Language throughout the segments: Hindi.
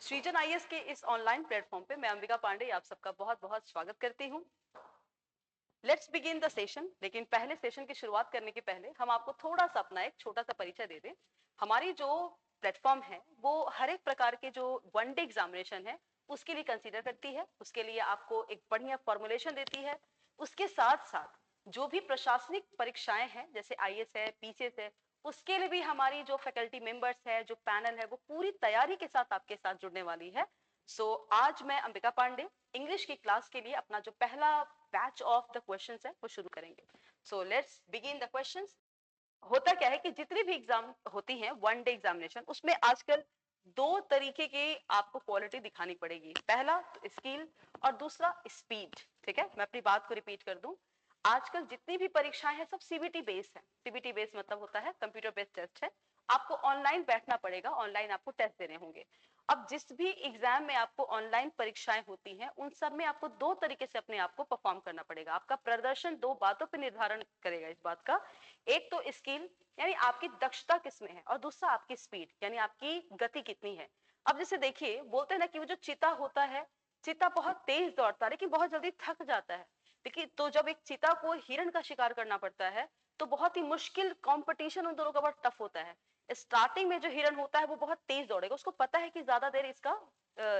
सृजन आईएएस के इस ऑनलाइन प्लेटफॉर्म पे मैं अंबिका पांडे आप सबका बहुत बहुत स्वागत करती हूँ। Let's begin the session. लेकिन पहले सेशन की शुरुआत करने के पहले हम आपको थोड़ा सा अपना एक छोटा सा परिचय दे दें। हमारी जो प्लेटफॉर्म है वो हर एक प्रकार के जो वन डे एग्जामिनेशन है उसके लिए कंसीडर करती है, उसके लिए आपको एक बढ़िया फॉर्मुलेशन देती है। उसके साथ साथ जो भी प्रशासनिक परीक्षाएं हैं जैसे आईएएस है, पीसीएस है, उसके लिए भी हमारी जो फैकल्टी मेंबर्स है, जो पैनल है, वो पूरी तैयारी के साथ आपके साथ जुड़ने वाली है। आज मैं अंबिका पांडे इंग्लिश की क्लास के लिए अपना जो पहला बैच ऑफ द क्वेश्चंस है वो शुरू करेंगे। Let's begin the questions. होता क्या है कि जितनी भी एग्जाम होती हैं वन डे एग्जामिनेशन, उसमें आजकल दो तरीके की आपको क्वालिटी दिखानी पड़ेगी। पहला स्किल और दूसरा स्पीड। ठीक है, मैं अपनी बात को रिपीट कर दूं। आजकल जितनी भी परीक्षाएं हैं सब सीबीटी बेस्ड है। सीबीटी बेस्ड मतलब होता है कंप्यूटर बेस्ड टेस्ट है। आपको ऑनलाइन बैठना पड़ेगा, ऑनलाइन आपको टेस्ट देने होंगे। अब जिस भी एग्जाम में आपको ऑनलाइन परीक्षाएं होती हैं उन सब में आपको दो तरीके से अपने आप को परफॉर्म करना पड़ेगा। आपका प्रदर्शन दो बातों पर निर्धारण करेगा इस बात का। एक तो स्किल यानी आपकी दक्षता किसमें है, और दूसरा आपकी स्पीड यानी आपकी गति कितनी है। अब जैसे देखिए, बोलते हैं ना कि वो जो चीता होता है, चीता बहुत तेज दौड़ता है लेकिन बहुत जल्दी थक जाता है। देखिए, तो जब एक चीता को हिरण का शिकार करना पड़ता है तो बहुत ही मुश्किल कंपटीशन उन दोनों का बहुत टफ होता है। स्टार्टिंग में जो हिरण होता है वो बहुत तेज दौड़ेगा, उसको पता है कि ज्यादा देर इसका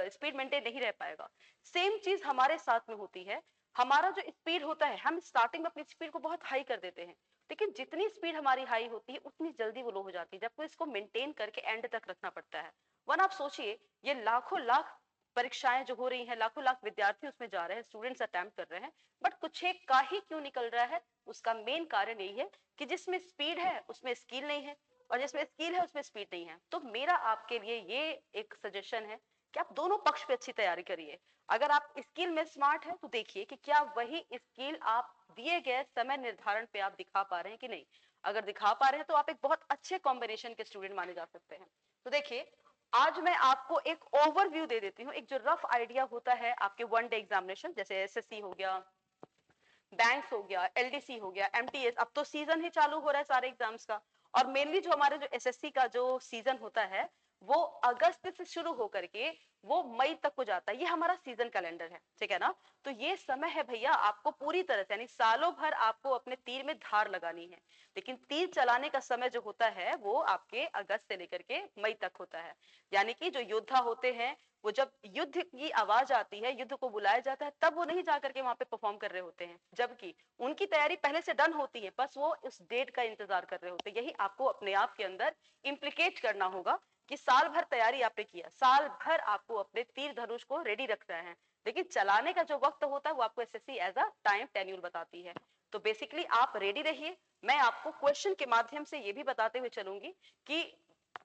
स्पीड मेंटेन नहीं रह पाएगा। सेम चीज हमारे साथ में होती है। हमारा जो स्पीड होता है, हम स्टार्टिंग में अपनी स्पीड को बहुत हाई कर देते हैं, लेकिन जितनी स्पीड हमारी हाई होती है उतनी जल्दी वो लो हो जाती है, जबकि इसको मेंटेन करके एंड तक रखना पड़ता है। वन आप सोचिए, ये लाखों लाख परीक्षाएं जो हो रही हैं, लाखों लाख विद्यार्थी उसमें जा रहे हैं, स्टूडेंट्स अटेम्प्ट कर रहे हैं, बट कुछ एक का ही क्यों निकल रहा है? उसका मेन कारण यही है कि जिसमें स्पीड है उसमें स्किल नहीं है, और जिसमें स्किल है उसमें स्पीड नहीं है। तो मेरा आपके लिए ये एक सजेशन है कि आप दोनों पक्ष पे अच्छी तैयारी करिए। अगर आप स्किल में स्मार्ट है तो देखिए कि क्या वही स्किल आप दिए गए समय निर्धारण पे आप दिखा पा रहे हैं कि नहीं। अगर दिखा पा रहे हैं तो आप एक बहुत अच्छे कॉम्बिनेशन के स्टूडेंट माने जा सकते हैं। तो देखिए, आज मैं आपको एक ओवरव्यू दे देती हूँ, एक जो रफ आइडिया होता है आपके वन डे एग्जामिनेशन, जैसे एसएससी हो गया, बैंक्स हो गया, एलडीसी हो गया, एमटीएस। अब तो सीजन ही चालू हो रहा है सारे एग्जाम्स का, और मेनली जो हमारे जो एसएससी का जो सीजन होता है वो अगस्त से शुरू होकर के वो मई तक हो जाता है। ये हमारा सीजन कैलेंडर है, ठीक है ना। तो ये समय है भैया, आपको पूरी तरह से यानी सालों भर आपको अपने तीर में धार लगानी है। लेकिन तीर चलाने का समय जो होता है वो आपके अगस्त से लेकर के मई तक होता है। यानी कि जो योद्धा होते हैं वो जब युद्ध की आवाज आती है, युद्ध को बुलाया जाता है, तब वो नहीं जाकर के वहां पे परफॉर्म कर रहे होते हैं, जबकि उनकी तैयारी पहले से डन होती है, बस वो उस डेट का इंतजार कर रहे होते हैं। यही आपको अपने आप के अंदर इम्प्लीकेट करना होगा कि साल भर तैयारी आपने किया, साल भर आपको अपने तीर धनुष को रेडी रखना है, लेकिन चलाने का जो वक्त होता है वो आपको SSC as a time tenure बताती है। तो बेसिकली आप रेडी रहिए। मैं आपको क्वेश्चन के माध्यम से ये भी बताते हुए चलूंगी कि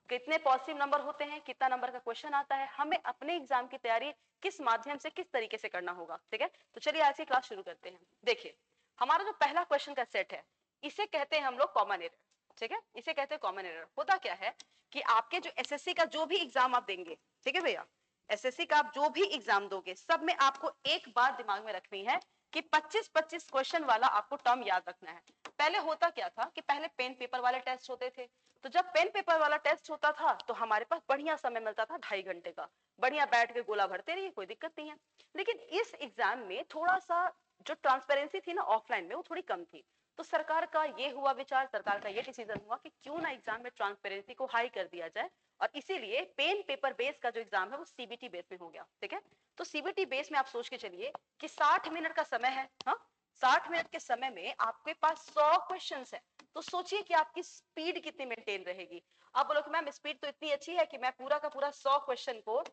कितने पॉजिटिव नंबर होते हैं, कितना नंबर का क्वेश्चन आता है, हमें अपने एग्जाम की तैयारी किस माध्यम से किस तरीके से करना होगा। ठीक है, तो चलिए आज की क्लास शुरू करते हैं। देखिए, हमारा जो पहला क्वेश्चन का सेट है इसे कहते हैं हम लोग कॉमन एरर। ठीक है, इसे कहते हैं कॉमन एरर। होता क्या है कि आपके जो एसएससी का जो भी एग्जाम आप देंगे, ठीक है भैया, एसएससी का आप जो भी एग्जाम दोगे सब में आपको एक बात दिमाग में रखनी है कि 25-25 क्वेश्चन वाला आपको टर्म याद रखना है। पहले होता क्या था कि पहले पेन पेपर वाले टेस्ट होते थे, तो जब पेन पेपर वाला टेस्ट होता था तो हमारे पास बढ़िया समय मिलता था 2.5 घंटे का, बढ़िया बैठ के गोला भरते रहिए, कोई दिक्कत नहीं है। लेकिन इस एग्जाम में थोड़ा सा जो ट्रांसपेरेंसी थी ना ऑफलाइन में वो थोड़ी कम थी। तो सरकार का ये हुआ विचार, सरकार का ये डिसीजन हुआ कि क्यों ना एग्जाम में ट्रांसपेरेंसी को हाई कर दिया जाए, और इसीलिए पेन पेपर बेस का जो एग्जाम है वो सीबीटी बेस में हो गया। ठीक है, तो सीबीटी बेस में आप सोच के चलिए कि 60 मिनट का समय है। हाँ, 60 मिनट के समय में आपके पास 100 क्वेश्चन है। तो सोचिए कि आपकी स्पीड कितनी मेंटेन रहेगी। आप बोलो कि मैम स्पीड तो इतनी अच्छी है कि मैं पूरा का पूरा 100 क्वेश्चन को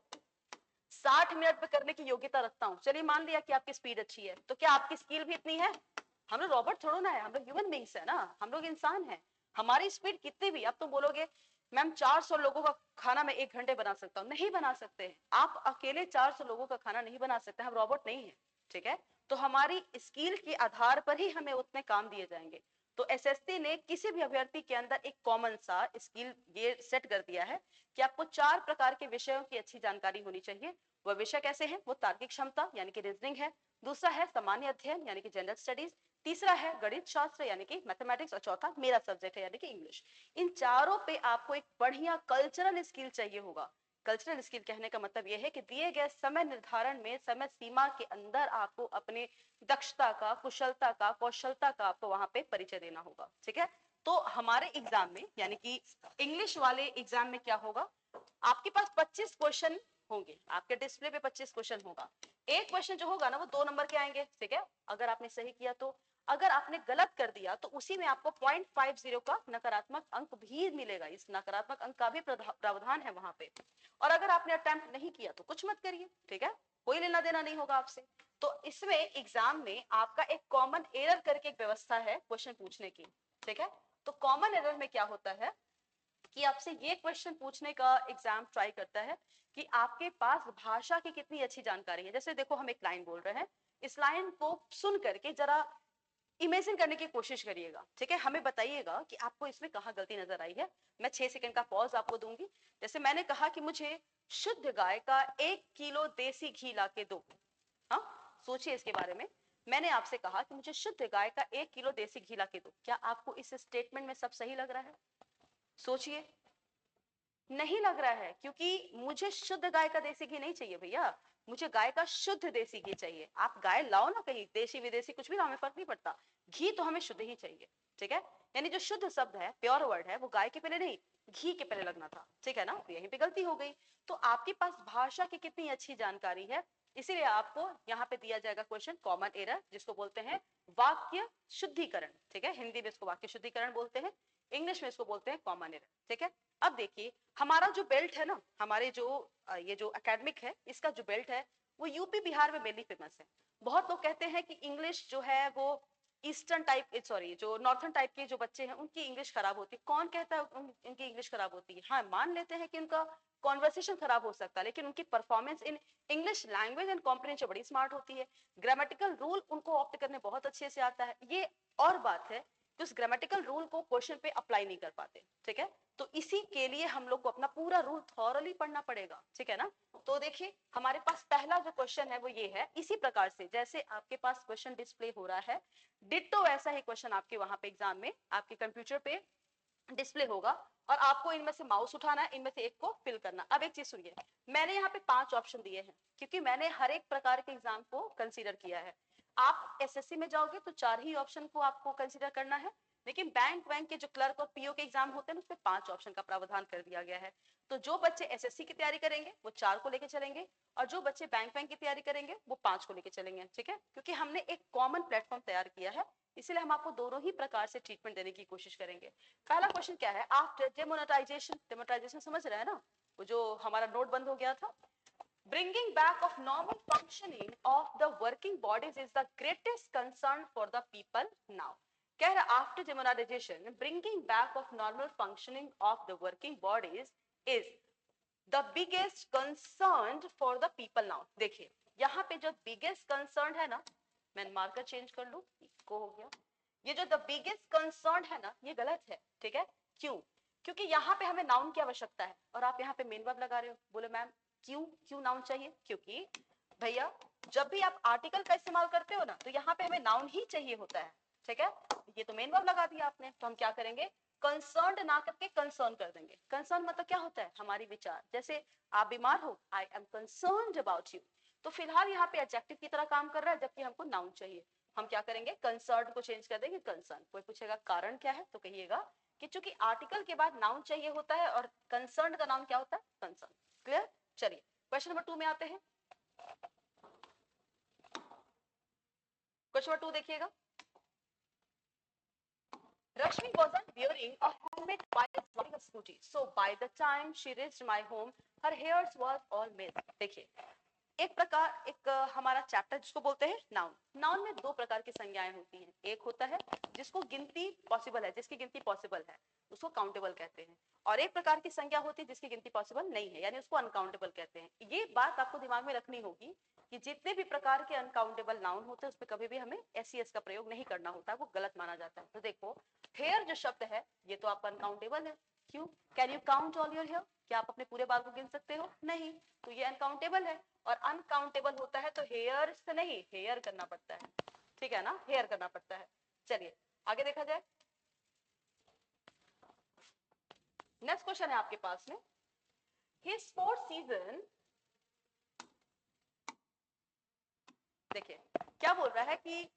60 मिनट पे करने की योग्यता रखता हूँ। चलिए मान लिया कि आपकी स्पीड अच्छी है, तो क्या आपकी स्किल भी इतनी है? हम लोग रॉबोट थोड़ा ना है, हम लोग ह्यूमन बींग्स है ना, हम लोग इंसान हैं। हमारी स्पीड कितनी भी, अब तुम बोलोगे मैम 400 लोगों का खाना मैं 1 घंटे बना सकता हूँ, नहीं बना सकते। आप अकेले 400 लोगों का खाना नहीं बना सकते, हम रॉबोट नहीं है। ठीक है, तो हमारी स्किल के आधार पर ही हमें उतने काम दिए जाएंगे। तो एसएससी ने किसी भी अभ्यर्थी के अंदर एक कॉमन सा स्किल ये सेट कर दिया है कि आपको 4 प्रकार के विषयों की अच्छी जानकारी होनी चाहिए। वह विषय कैसे हैं? वो तार्किक क्षमता यानी कि रीजनिंग है, दूसरा है सामान्य अध्ययन यानी कि जनरल स्टडीज, तीसरा है गणित शास्त्र यानी कि मैथमेटिक्स, और चौथा मेरा सब्जेक्ट है यानी कि इंग्लिश। इन चारों पे आपको एक बढ़िया कल्चरल स्किल चाहिए होगा कल्चरल स्किल कहने का मतलब यह है कि दिए गए समय निर्धारण में, समय सीमा के अंदर आपको अपने दक्षता का, कुशलता का, कौशलता का आपको वहां पे परिचय देना होगा। ठीक है, तो हमारे एग्जाम में यानी कि इंग्लिश वाले एग्जाम में क्या होगा, आपके पास 25 क्वेश्चन होंगे, आपके डिस्प्ले पे 25 क्वेश्चन होगा। एक क्वेश्चन जो होगा ना वो 2 नंबर के आएंगे। ठीक है, अगर आपने सही किया तो, अगर आपने गलत कर दिया तो उसी में आपको 0.50 का नकारात्मक अंक भी मिलेगा। इस नकारात्मक अंक का भी प्रावधान है वहां पे। और अगर आपने अटेम्प्ट नहीं किया तो कुछ मत करिए। ठीक है, कोई लेना देना नहीं होगा आपसे। तो इसमें एग्जाम में आपका एक कॉमन एरर करके एक व्यवस्था है क्वेश्चन पूछने की। ठीक है, तो कॉमन एरर में क्या होता है कि आपसे ये क्वेश्चन पूछने का एग्जाम ट्राई करता है कि आपके पास भाषा की कितनी अच्छी जानकारी है। जैसे देखो, हम एक लाइन बोल रहे हैं, इस लाइन को सुन करके जरा इमेजिन करने की कोशिश करिएगा। ठीक है, हमें बताइएगा कि आपको इसमें कहाँ गलती नजर आई है। मैं 6 सेकंड का पॉज आपको दूंगी। जैसे मैंने कहा कि मुझे शुद्ध गाय का 1 किलो देसी घी ला के दो। हाँ, सोचिए इसके बारे में। मैंने आपसे कहा कि मुझे शुद्ध गाय का 1 किलो देसी घी ला के दो। क्या आपको इस स्टेटमेंट में सब सही लग रहा है? सोचिए, नहीं लग रहा है, क्योंकि मुझे शुद्ध गाय का देसी घी नहीं चाहिए भैया, मुझे गाय का शुद्ध देसी घी चाहिए। आप गाय लाओ ना, कहीं देशी विदेशी कुछ भी लाओ, हमें फर्क नहीं पड़ता, घी तो हमें शुद्ध ही चाहिए। ठीक है, यानी जो शुद्ध शब्द है, प्योर वर्ड है, वो गाय के पहले नहीं, घी के पहले लगना था। ठीक है ना, तो यहीं पे गलती हो गई। तो आपके पास भाषा की कितनी अच्छी जानकारी है, इसीलिए आपको यहाँ पे दिया जाएगा क्वेश्चन कॉमन एरर, जिसको बोलते हैं वाक्य शुद्धिकरण। ठीक है, हिंदी में इसको वाक्य शुद्धिकरण बोलते हैं, इंग्लिश में इसको बोलते हैं कॉमन एरर। ठीक है, अब देखिए, हमारा जो बेल्ट है ना, हमारे जो ये जो एकेडमिक है, इसका जो बेल्ट है वो यूपी बिहार में मेनली फेमस है। बहुत लोग कहते हैं कि इंग्लिश जो है वो ईस्टर्न टाइप, सॉरी, जो नॉर्थन टाइप के जो बच्चे हैं उनकी इंग्लिश खराब होती है। कौन कहता है उनकी इंग्लिश खराब होती है? हाँ, मान लेते हैं कि उनका कॉन्वर्सेशन खराब हो सकता है, लेकिन उनकी performance in English language and comprehension बड़ी स्मार्ट होती है। ग्रामेटिकल रूल उनको ऑप्ट करने बहुत अच्छे से आता है। ये और बात है कि उस ग्रामेटिकल रूल को क्वेश्चन पे अप्लाई नहीं कर पाते। ठीक है, तो इसी के लिए हम लोग को अपना पूरा रूल थॉरली पढ़ना पड़ेगा। ठीक है ना, तो देखिए हमारे पास पहला जो क्वेश्चन है वो ये है, इसी प्रकार से जैसे आपके पास क्वेश्चन डिस्प्ले हो रहा है, डिट्टो वैसा ही क्वेश्चन आपके वहां पे एग्जाम में आपके कंप्यूटर पे डिस्प्ले होगा, और आपको इनमें से माउस उठाना है, इनमें से एक को फिल करना। अब एक चीज सुनिए, मैंने यहाँ पे 5 ऑप्शन दिए हैं, क्योंकि मैंने हर एक प्रकार के एग्जाम को कंसीडर किया है। आप एसएससी में जाओगे तो 4 ही ऑप्शन को आपको कंसीडर करना है, लेकिन बैंक के जो क्लर्क और पीओ के एग्जाम होते हैं उसमें 5 ऑप्शन का प्रावधान कर दिया गया है। तो जो बच्चे एसएससी की तैयारी करेंगे वो 4 को लेके चलेंगे, और जो बच्चे बैंक की तैयारी करेंगे वो 5 को लेके चलेंगे। ठीक है, क्योंकि हमने एक कॉमन प्लेटफॉर्म तैयार किया है, इसलिए हम आपको दोनों ही प्रकार से ट्रीटमेंट देने की कोशिश करेंगे। पहला क्वेश्चन क्या है, आफ्टर डेमोनेटाइजेशन, डेमोनेटाइजेशन समझ रहे हैं ना, वो जो हमारा नोट बंद हो गया था, bringing back of normal functioning of the working bodies is the greatest concern for the people now. कह रहा after demonetization, bringing back of normal functioning of the working bodies is the biggest concern for the people now. देखिए यहाँ पे जो biggest concern है ना, मैं मार्कर चेंज कर लूं, इसको हो गया, ये जो the biggest concern है ना, ये गलत है। ठीक है, क्यों? क्योंकि यहाँ पे हमें नाउन की आवश्यकता है, और आप यहाँ पे मेन वर्ब लगा रहे हो। बोले मैम क्यों, क्यों नाउन चाहिए? क्योंकि भैया जब भी आप आर्टिकल का इस्तेमाल करते हो ना, तो यहाँ पे हमें नाउन ही चाहिए होता है। ठीक है, ये तो मेन वर्ब लगा दिया आपने, तो हम क्या करेंगे, कंसर्न्ड ना करके कंसर्न कर देंगे। कंसर्न मतलब क्या होता है, हमारी विचार। जैसे आप बीमार हो, I am concerned about you, तो फिलहाल यहाँ पे एडजेक्टिव की तरह काम कर रहा है, जबकि हमको नाउन चाहिए। हम क्या करेंगे, कंसर्न्ड को चेंज कर देंगे कंसर्न। कोई पूछेगा कारण क्या है, तो कहिएगा कि चूंकि आर्टिकल के बाद नाउन चाहिए होता है, और कंसर्न का नाउन क्या होता है, कंसर्न। क्लियर? चलिए क्वेश्चन नंबर 2 में आते हैं। क्वेश्चन नंबर 2 देखिएगा, Rashmi wasn't wearing a helmet while riding a scooty, so by the time she reached my home, her hair was all messed. देखिए एक प्रकार, एक हमारा चैप्टर जिसको बोलते हैं नाउन। नाउन में 2 प्रकार की संज्ञाएं होती हैं, एक होता है जिसको गिनती पॉसिबल है, जिसकी गिनती पॉसिबल है उसको काउंटेबल कहते हैं, और एक प्रकार की संज्ञा होती है जिसकी गिनती पॉसिबल नहीं है, यानी उसको अनकाउंटेबल कहते हैं। ये बात आपको दिमाग में रखनी होगी कि जितने भी प्रकार के अनकाउंटेबल नाउन होते हैं उसमें कभी भी हमें एस का प्रयोग नहीं करना होता है, वो गलत माना जाता है। तो देखो हेयर जो शब्द है ये तो आपका अनकाउंटेबल है। क्यों? Can you count all your hair? क्या आप अपने पूरे बाल को गिन सकते हो? नहीं, तो ये अनकाउंटेबल है, और अनकाउंटेबल होता है तो हेयर से नहीं हेयर करना पड़ता है। ठीक है ना, हेयर करना पड़ता है। चलिए आगे देखा जाए। नेक्स्ट क्वेश्चन है आपके पास में, his sports season, देखिए क्या बोल रहा है कि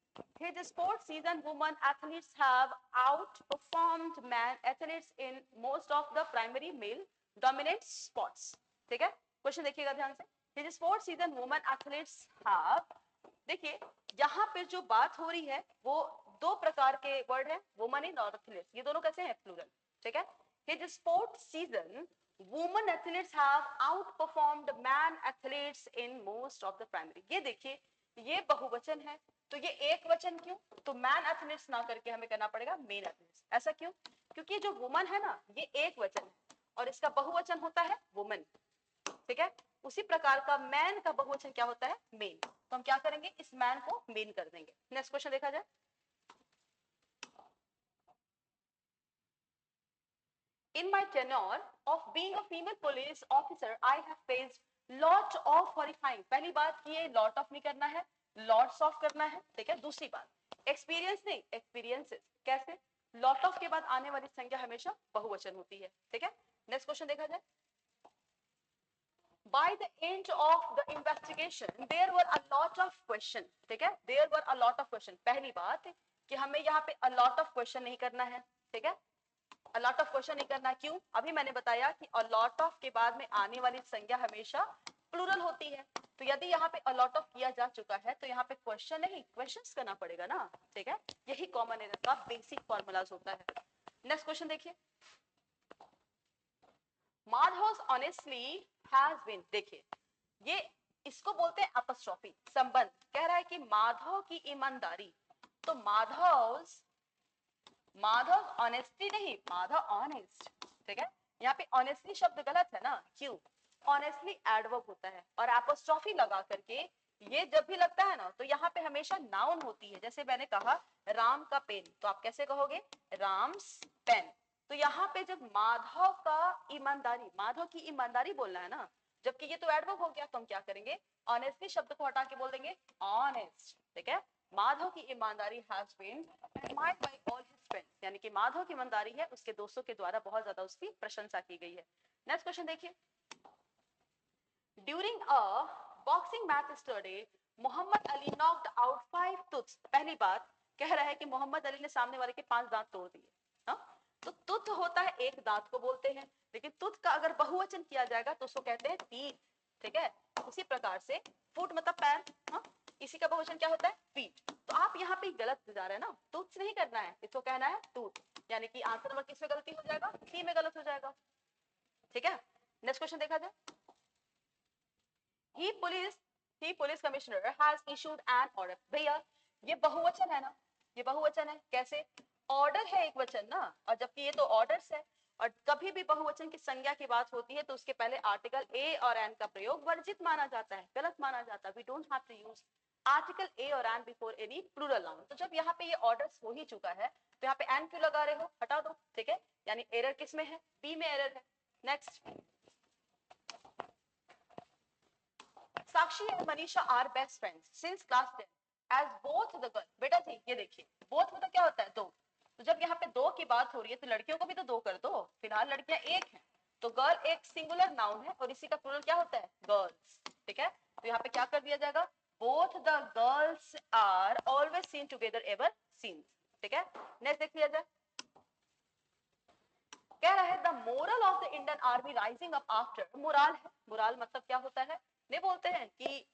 his sports season women athletes have outperformed man athletes in most of the primary male dominant sports. ठीक है, क्वेश्चन देखिएगा ध्यान से. his sports season women athletes have, देखिए यहाँ पे जो बात हो रही है वो दो प्रकार के वर्ड है, वुमन इन और एथलीट्स. ये दोनों कैसे हैं, प्लूरल. ठीक है, his sports season women athletes have outperformed man athletes in most of the primary. ये देखिए ये बहुवचन है तो ये एक वचन क्यों, तो मैन एथलीट्स ना करके हमें करना पड़ेगा मेन एथलीट्स. ऐसा क्यों, क्योंकि जो वुमन है ना ये एक वचन है और इसका बहुवचन होता है वुमन. ठीक है, उसी प्रकार का मैन का बहुवचन क्या होता है, मेन. तो हम क्या करेंगे, इस मैन को मेन कर देंगे. नेक्स्ट क्वेश्चन देखा जाए. In my tenure of being a female police officer, I have faced lot of horrifying. पहली बात कि ये lot of नहीं करना है, lots of करना है. ठीक है, दूसरी बात एक्सपीरियंस नहीं, एक्सपीरियंसेस. कैसे, lot of के बाद आने वाली संख्या हमेशा बहुवचन होती है. ठीक है, नेक्स्ट क्वेश्चन देखा जाए. By the end of the investigation, there were a lot of questions. ठीक है, there were a lot of questions. पहली बात कि हमें यहाँ पे a lot of question नहीं करना है. ठीक है, a lot of question नहीं करना. क्यों, अभी मैंने बताया कि a lot of के बाद में आने वाली संज्ञा हमेशा प्लूरल होती है. तो यदि यहाँ पे a lot of किया जा चुका है तो यहाँ पे क्वेश्चन नहीं क्वेश्चंस करना पड़ेगा ना. ठीक है, यही कॉमन एरर का बेसिक फॉर्मूलाज होता है. नेक्स्ट क्वेश्चन देखिए. माधव ऑनेस्टली हैज बीन, देखिए ये इसको बोलते हैं अपस्ट्रॉफी, संबंध. कह रहा है कि माधव की ईमानदारी, तो माधव ऑनेस्टी नहीं, माधव ऑनेस्ट. ठीक है, यहाँ पे ऑनेस्टली शब्द गलत है ना. क्यों, ऑनेस्टली एडवर्ब होता है और एपोस्ट्रोफी लगा करके ये जब भी लगता है ना तो यहाँ पे हमेशा नाउन होती है. जैसे मैंने कहा राम का पेन, तो आप कैसे कहोगे, राम्स पेन. तो यहाँ पे जब माधव का ईमानदारी, माधव की ईमानदारी बोलना है ना, जबकि ये तो एडवर्ब हो गया, तो हम क्या करेंगे, ऑनेस्टली शब्द को हटा के बोल देंगे ऑनेस्ट. ठीक है, माधव की ईमानदारी has been admired by all his friends, यानी कि माधव की ईमानदारी है उसके दोस्तों के द्वारा बहुत ज्यादा उसकी प्रशंसा की गई है. नेक्स्ट क्वेश्चन देखिए. During a boxing match yesterday, Muhammad Ali knocked out 5 tooths. पहली बात कह रहा है कि मोहम्मद अली ने सामने वाले के 5 दांत तोड़ दिए. हाँ, तो तुथ होता है एक दांत को बोलते हैं, लेकिन तुथ का अगर बहुवचन किया जाएगा तो उसको कहते हैं टीथ. ठीक है, उसी प्रकार से फुट मतलब पैर. हाँ, इसी का बहुवचन क्या होता है, फीट. तो आप यहाँ पे गलत जा रहे हैं ना, टूथ नहीं करना है, इसको कहना है टूथ. यानी कि आंसर नंबर किस में गलती हो जाएगा, सी में गलत हो जाएगा. ठीक है, नेक्स्ट क्वेश्चन देखा जाए. He police commissioner has issued an order. भैया ये बहुवचन है ना, ये बहुवचन है. कैसे, ऑर्डर है एक वचन ना, और जबकि ये तो ऑर्डर्स है. और कभी भी बहुवचन की संज्ञा की बात होती है तो उसके पहले आर्टिकल ए और एन का प्रयोग वर्जित माना जाता है, गलत माना जाता है. We don't have to use article a और an before any plural noun. तो जब यहाँ पे ये ऑर्डर्स हो ही चुका है तो यहाँ पे एन क्यों लगा रहे हो, हटा दो. ठीक है, यानी एरर किस में है, बी में एरर है. Next. Sakshi and Manisha are best friends since class 10 as both the girl. बेटा जी ये देखिए both मतलब क्या होता है, दो. तो जब यहाँ पे दो की बात हो रही है तो लड़कियों को भी तो दो कर दो. फिलहाल लड़कियां एक हैं, तो गर्ल एक सिंगुलर नाउन है और इसी का प्लूरल क्या होता है, गर्ल्स. ठीक है, तो यहाँ पे क्या कर दिया जाएगा, both the girls are always seen together ever since. ठीक है, नेक्स्ट देख लिया जाए. कह रहा है the moral of the Indian army rising up after. Moral है, मोरल मतलब क्या होता है, नहीं बोलते हैं कि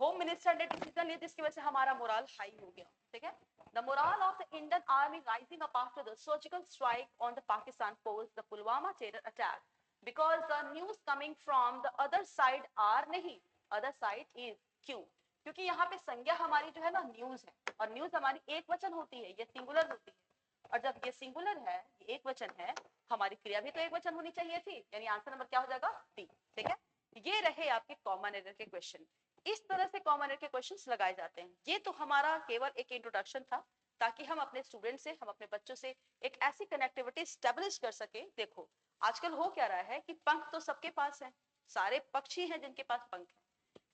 होम मिनिस्टर ने डिसीजन लिया जिसकी वजह से हमारा मोरल हाई हो गया. ठीक है, the moral of the Indian army rising up after the surgical strike on the Pakistan force the Pulwama terror attack because the news coming from the other side are, नहीं अदर साइड इज. क्यों, क्योंकि यहाँ पे संज्ञा हमारी जो है ना न्यूज है और न्यूज हमारी एक वचन होती है, ये सिंगुलर होती है. और जब ये सिंगुलर है, ये एक वचन है, हमारी क्रिया भी तो एक वचन होनी चाहिए थी, यानी आंसर नंबर क्या हो जाएगा, डी. ठीक है, ये रहे आपके कॉमन एरर के क्वेश्चन. इस तरह से कॉमन एरर के क्वेश्चंस लगाए जाते हैं. ये तो हमारा केवल एक इंट्रोडक्शन था ताकि हम अपने स्टूडेंट से, हम अपने बच्चों से एक ऐसी कनेक्टिविटी स्टैब्लिश कर सके. देखो आजकल हो क्या रहा है कि पंख तो सबके पास है, सारे पक्षी हैं जिनके पास पंख है,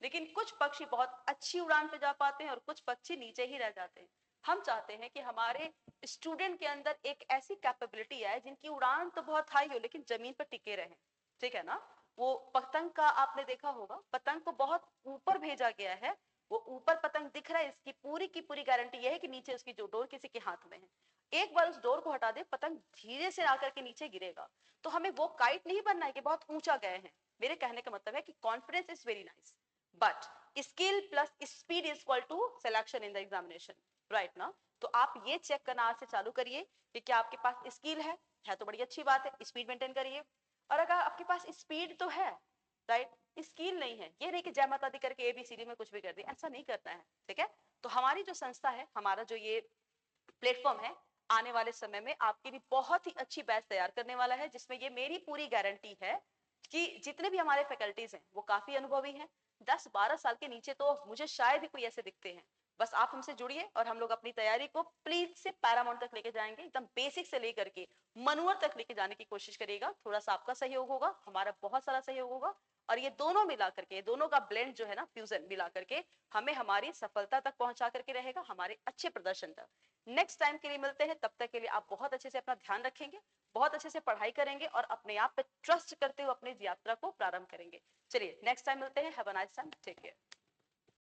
लेकिन कुछ पक्षी बहुत अच्छी उड़ान पे जा पाते हैं और कुछ पक्षी नीचे ही रह जाते हैं. हम चाहते हैं कि हमारे स्टूडेंट के अंदर एक ऐसी कैपेबिलिटी आए जिनकी उड़ान तो बहुत हाई हो लेकिन जमीन पर टिके रहें. ठीक है ना, वो पतंग का आपने देखा होगा, पतंग को बहुत ऊपर भेजा गया है, वो ऊपर पतंग दिख रहा है, इसकी पूरी की पूरी गारंटी यह है कि नीचे उसकी जो डोर किसी के हाथ में है। एक बार उस डोर को हटा दे, पतंग धीरे से आकर के नीचे गिरेगा। तो हमें वो काइट नहीं बनना है कि बहुत ऊंचा गए हैं। मेरे कहने का मतलब है कि confidence is very nice, but skill plus speed is equal to selection in the examination, right ना। तो आप ये चेक करना आज से चालू करिए कि क्या आपके पास स्किल है तो बड़ी अच्छी बात है, स्पीड मेंटेन करिए। और अगर आपके पास स्पीड तो है, राइट, स्किल नहीं है, ये नहीं कि जय माता दी करके एबीसीडी में कुछ भी कर दिया, ऐसा नहीं करना है, ठीक है। तो हमारी जो संस्था है, हमारा जो ये प्लेटफॉर्म है, आने वाले समय में आपके लिए बहुत ही अच्छी बैच तैयार करने वाला है, जिसमें ये मेरी पूरी गारंटी है कि जितने भी हमारे फैकल्टीज हैं वो काफी अनुभवी हैं। 10-12 साल के नीचे तो मुझे शायद ही कोई ऐसे दिखते हैं। बस आप हमसे जुड़िए और हम लोग अपनी तैयारी को प्लीज से पैरामाउंट तक लेके जाएंगे, एकदम बेसिक से लेकर के मनूअर तक लेके जाने की कोशिश करिएगा। थोड़ा सा आपका सहयोग होगा, हमारा बहुत सारा सहयोग होगा, और ये दोनों मिला करके, दोनों का ब्लेंड जो है ना, फ्यूजन मिला करके हमें हमारी सफलता तक पहुंचा करके रहेगा, हमारे अच्छे प्रदर्शन तक। नेक्स्ट टाइम के लिए मिलते हैं, तब तक के लिए आप बहुत अच्छे से अपना ध्यान रखेंगे, बहुत अच्छे से पढ़ाई करेंगे और अपने आप पे ट्रस्ट करते हुए अपनी यात्रा को प्रारंभ करेंगे। चलिए नेक्स्ट टाइम मिलते हैं। Have a nice time, take care.